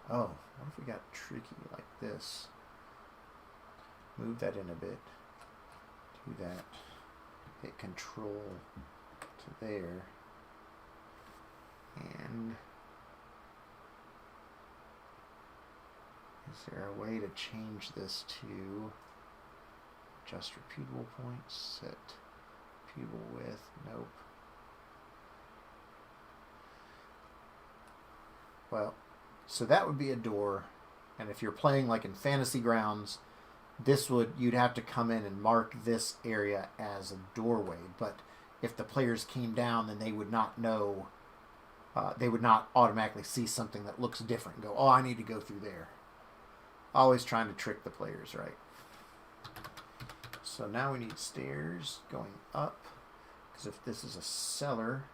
oh, what if we got tricky like this? Move that in a bit. Do that. Hit Control to there. And is there a way to change this to just repeatable points? Set repeatable width. Nope. Well, so that would be a door, and if you're playing like in Fantasy Grounds, you'd have to come in and mark this area as a doorway. But if the players came down, then they would not know they would not automatically see something that looks different and go, oh, I need to go through there. Always trying to trick the players, right? So now we need stairs going up, because if this is a cellar,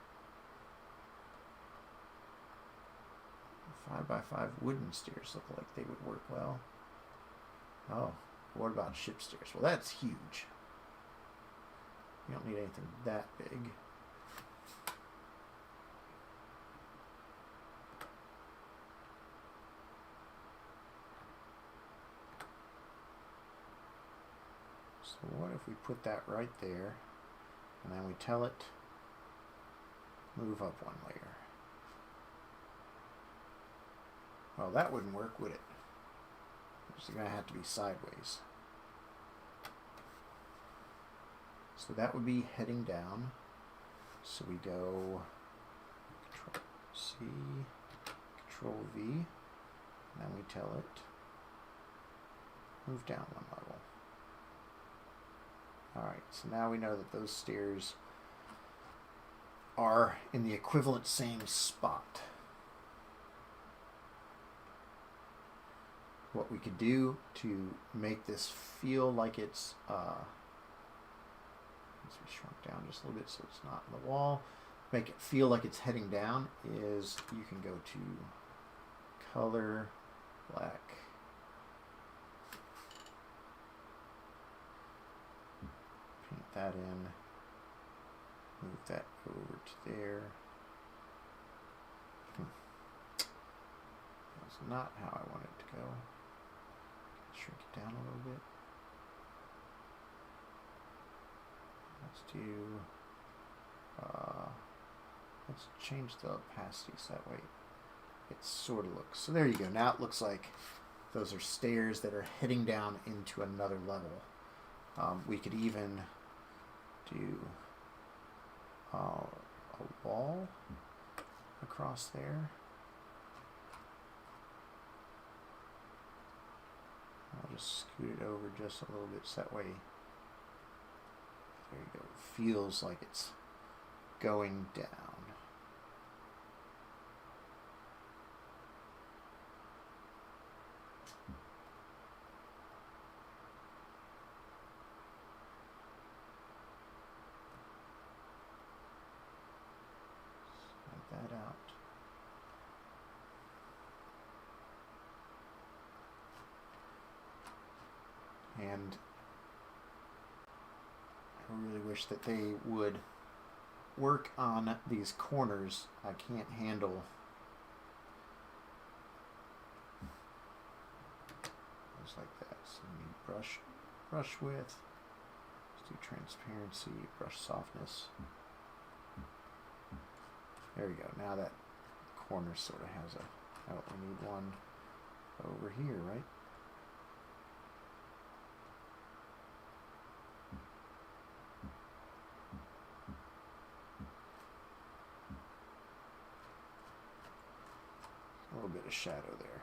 5x5 wooden stairs look like they would work well. Oh, what about ship stairs? Well, that's huge. You don't need anything that big. So what if we put that right there, and then we tell it, move up one layer? Well, that wouldn't work, would it? It's going to have to be sideways. So that would be heading down. So we go Control C, Control V, and then we tell it, move down one level. Alright, so now we know that those stairs are in the equivalent same spot. What we could do to make this feel like it's, let's be shrunk down just a little bit so it's not in the wall, make it feel like it's heading down, is you can go to color, black, paint that in, move that over to there. That's not how I want it to go. Shrink it down a little bit. Let's do, let's change the opacity so that way it sort of looks. So there you go. Now it looks like those are stairs that are heading down into another level. We could even do a wall across there. I'll just scoot it over just a little bit so that way, there you go, it feels like it's going down. Slide that out. And I really wish that they would work on these corners. I can't handle just like that. So we need brush width. Let's do transparency, brush softness. There we go. Now that corner sort of has a, oh, we need one over here, right? A little bit of shadow there.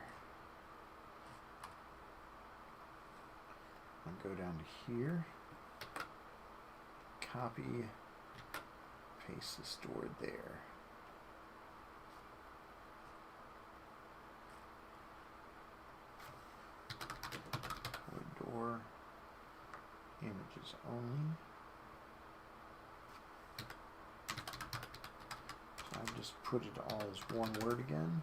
And go down to here. Copy, paste the stored there. Wood door, images only. So I've just put it all as one word again.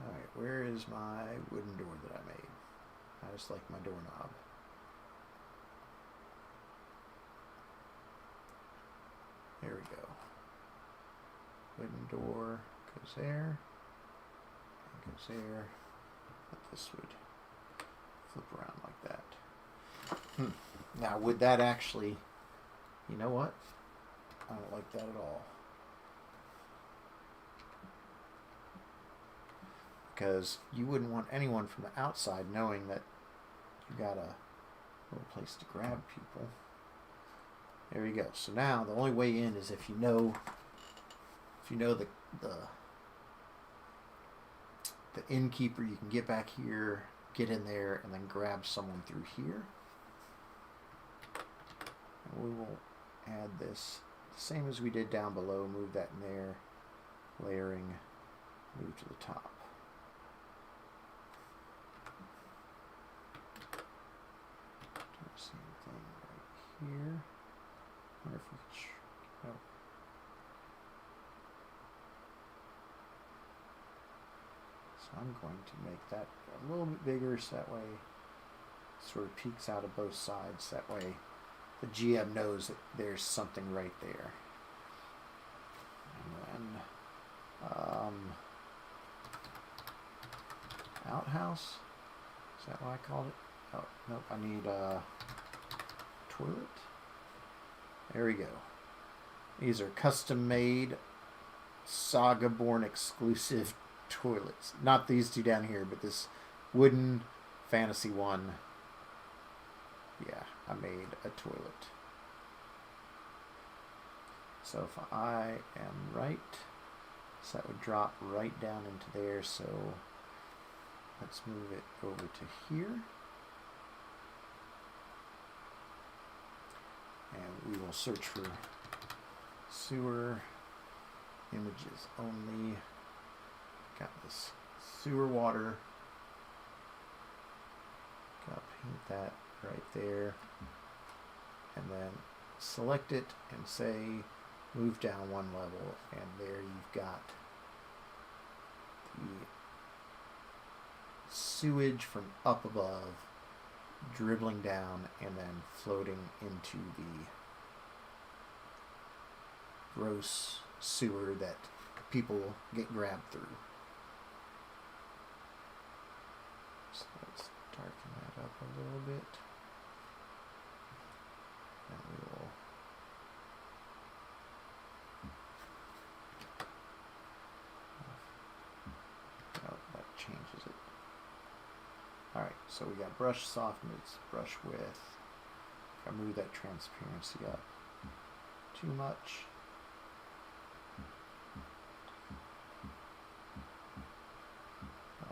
Alright, where is my wooden door that I made? I just like my doorknob. There we go. Wooden door goes there. And goes there. But this would flip around like that. Now, would that actually... You know what? I don't like that at all. Because you wouldn't want anyone from the outside knowing that you got a little place to grab people. There you go. So now the only way in is if you know the innkeeper, you can get back here, get in there, and then grab someone through here. And we will add this the same as we did down below. Move that in there. Layering. Move to the top. Do the same thing right here. Wonder if we could. Oh. So I'm going to make that a little bit bigger so that way it sort of peeks out of both sides. That way the GM knows that there's something right there. And then outhouse. Is that what I called it? Oh, nope. I need a toilet. There we go. These are custom made Saga-born exclusive toilets. Not these two down here, but this wooden fantasy one. Yeah, I made a toilet. So if I am right, so that would drop right down into there. So let's move it over to here. And we will search for sewer images only. Got this sewer water. Gotta paint that right there. And then select it and say move down one level, and there you've got the sewage from up above dribbling down and then floating into the gross sewer that people get grabbed through. So let's darken that up a little bit. And we will that changes it. Alright, so we got brush softness, brush width. If I move that transparency up too much.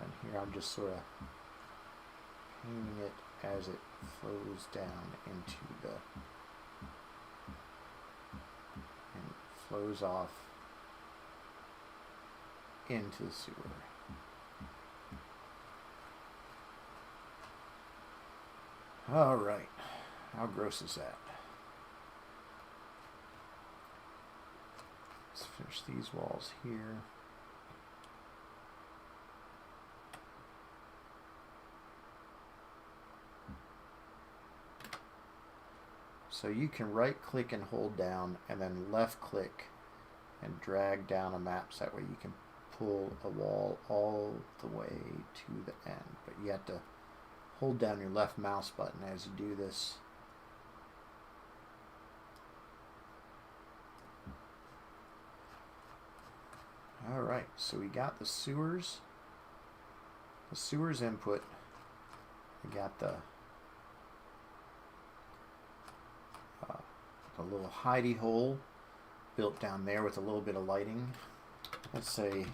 And here I'm just sort of painting it as it flows down into the, and flows off into the sewer. All right, how gross is that? Let's finish these walls here. So you can right click and hold down and then left click and drag down a map, so that way you can pull a wall all the way to the end. But you have to hold down your left mouse button as you do this. Alright, so we got the sewers input. We got the little hidey hole built down there with a little bit of lighting. Let's say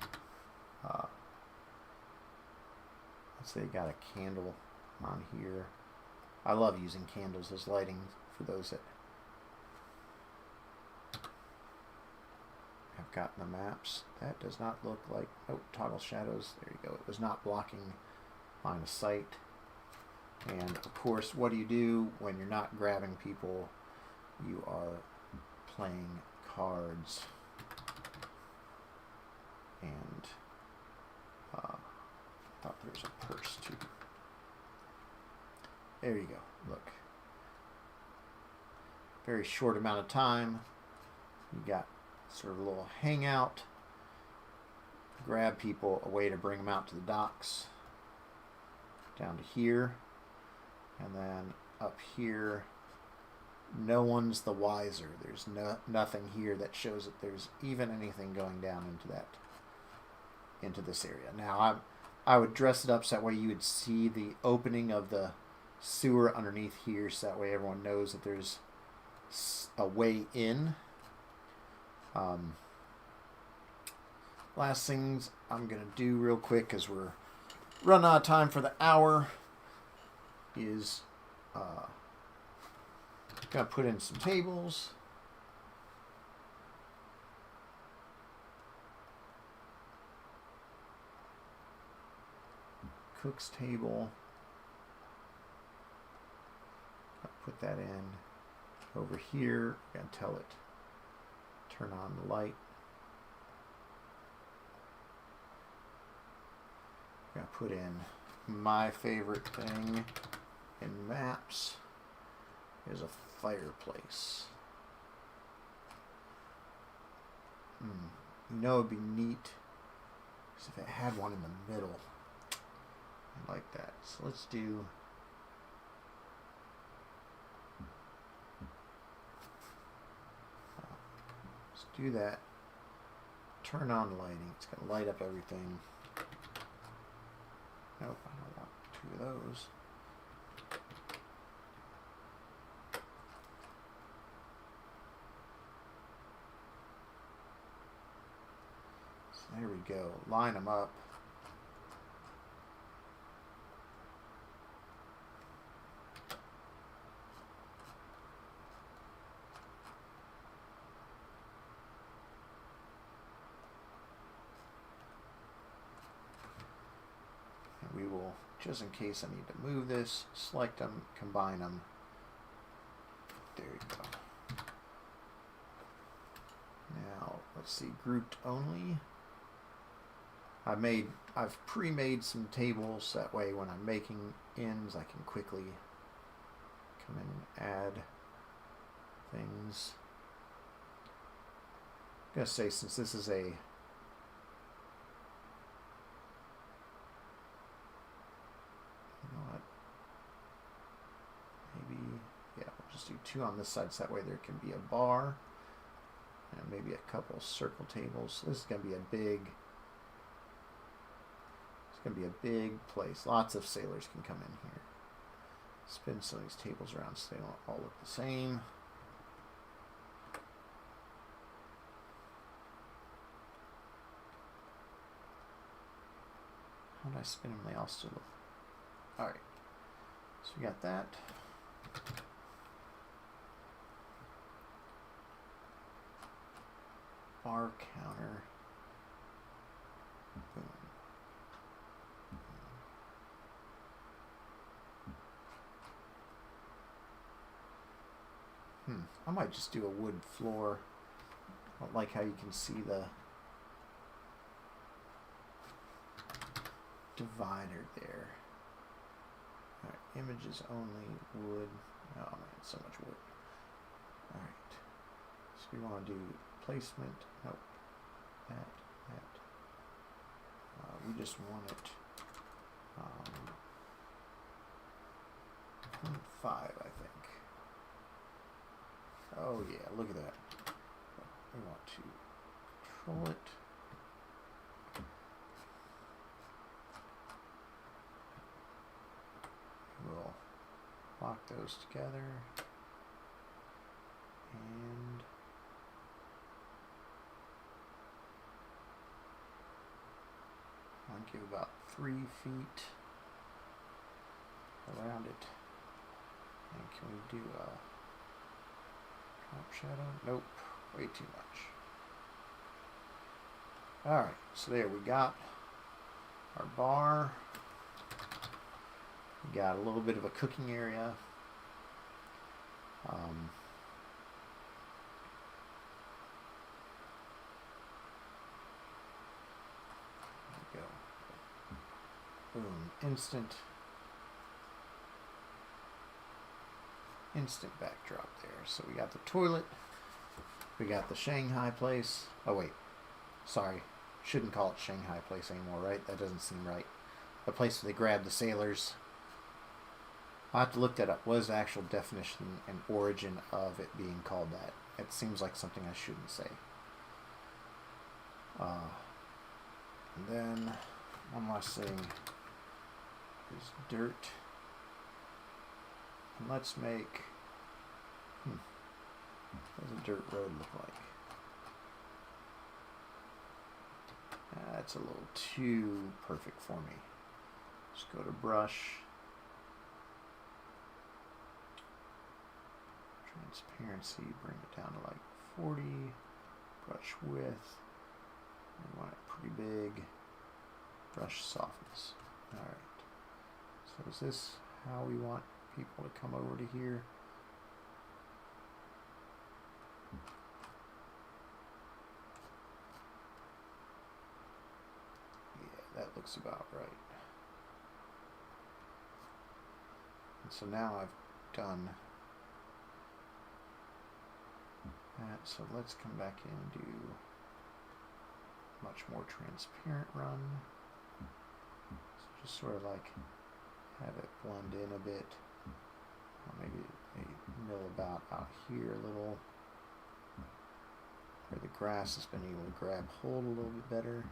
you got a candle on here. I love using candles as lighting for those that have gotten the maps. That does not look like, oh, toggle shadows, there you go. It was not blocking line of sight. And of course, what do you do when you're not grabbing people? You are playing cards. And I thought there was a purse too. There you go. Look. Very short amount of time. You got sort of a little hangout. Grab people, a way to bring them out to the docks. Down to here. And then up here. No one's the wiser. There's nothing here that shows that there's even anything going down into this area. Now I would dress it up so that way you would see the opening of the sewer underneath here, so that way everyone knows that there's a way in. Last things I'm gonna do real quick, because we're running out of time for the hour, is Gonna put in some tables. Cook's table. I'll put that in over here and tell it turn on the light. I'm gonna put in my favorite thing in maps is a fireplace. You know, it'd be neat because if it had one in the middle. I like that. So let's do that. Turn on lighting. It's going to light up everything. Nope, I don't want two of those. So there we go. Line them up. We will, just in case I need to move this, select them, combine them. There you go. Now, let's see, grouped only. I've pre-made some tables, that way when I'm making ends, I can quickly come in and add things. I'm gonna say, since this is a do two on this side, so that way there can be a bar and maybe a couple circle tables. So this is going to be a big place. Lots of sailors can come in here. Spin some of these tables around so they don't all look the same. How did I spin them? They all still look. Alright, so we got that. Bar counter. Boom. I might just do a wood floor. I don't like how you can see the divider there. Alright, images only, wood. Oh man, so much wood. Alright, so we want to do placement. Nope. That. We just want it 0.5, I think. Oh yeah, look at that. We want to control it. We'll lock those together and I'll give about 3 feet around it. And can we do a drop shadow? Nope, way too much. Alright, so there we got our bar. We got a little bit of a cooking area. Boom, instant backdrop there. So we got the toilet, we got the Shanghai place. Oh wait, sorry, shouldn't call it Shanghai place anymore, right? That doesn't seem right. The place where they grab the sailors. I'll have to look that up. What is the actual definition and origin of it being called that? It seems like something I shouldn't say. And then one last thing is dirt. And let's make, what does a dirt road look like? That's a little too perfect for me. Just go to brush, Transparency, bring it down to like 40. Brush width, we want it pretty big. Brush softness. Alright. So is this how we want people to come over to here? Yeah, that looks about right. And so now I've done that, so let's come back in and do much more transparent run. So just sort of like have it blend in a bit. Maybe a mill about out here a little, where the grass has been able to grab hold a little bit better.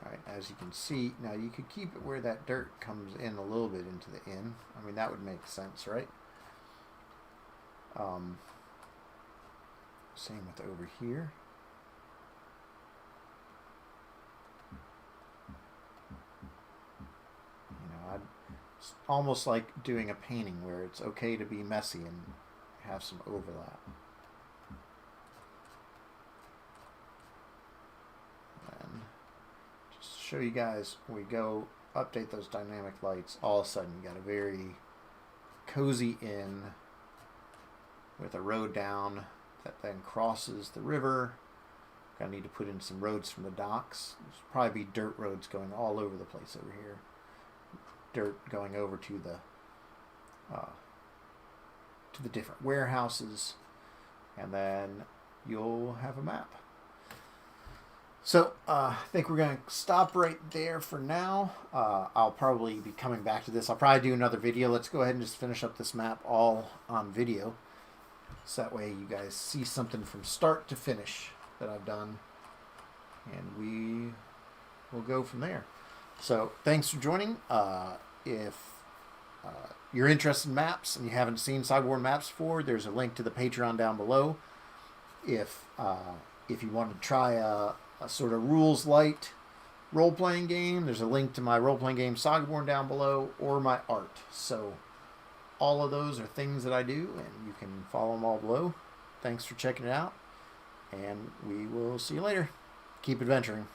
Alright, as you can see, now you could keep it where that dirt comes in a little bit into the inn. I mean, that would make sense, right? Same with over here. You know, it's almost like doing a painting where it's okay to be messy and have some overlap. And just to show you guys, when we go update those dynamic lights, all of a sudden you got a very cozy inn with a road down that then crosses the river. Gonna need to put in some roads from the docks. There's probably be dirt roads going all over the place over here. Dirt going over to the different warehouses, and then you'll have a map. So I think we're going to stop right there for now. I'll probably be coming back to this. I'll probably do another video. Let's go ahead and just finish up this map all on video. So that way you guys see something from start to finish that I've done. And we will go from there. So thanks for joining. If you're interested in maps and you haven't seen Sideboard maps before, there's a link to the Patreon down below. If you want to try a sort of rules light role-playing game, there's a link to my role-playing game Sagaborn down below, or my art. So all of those are things that I do, and you can follow them all below. Thanks for checking it out, and we will see you later. Keep adventuring.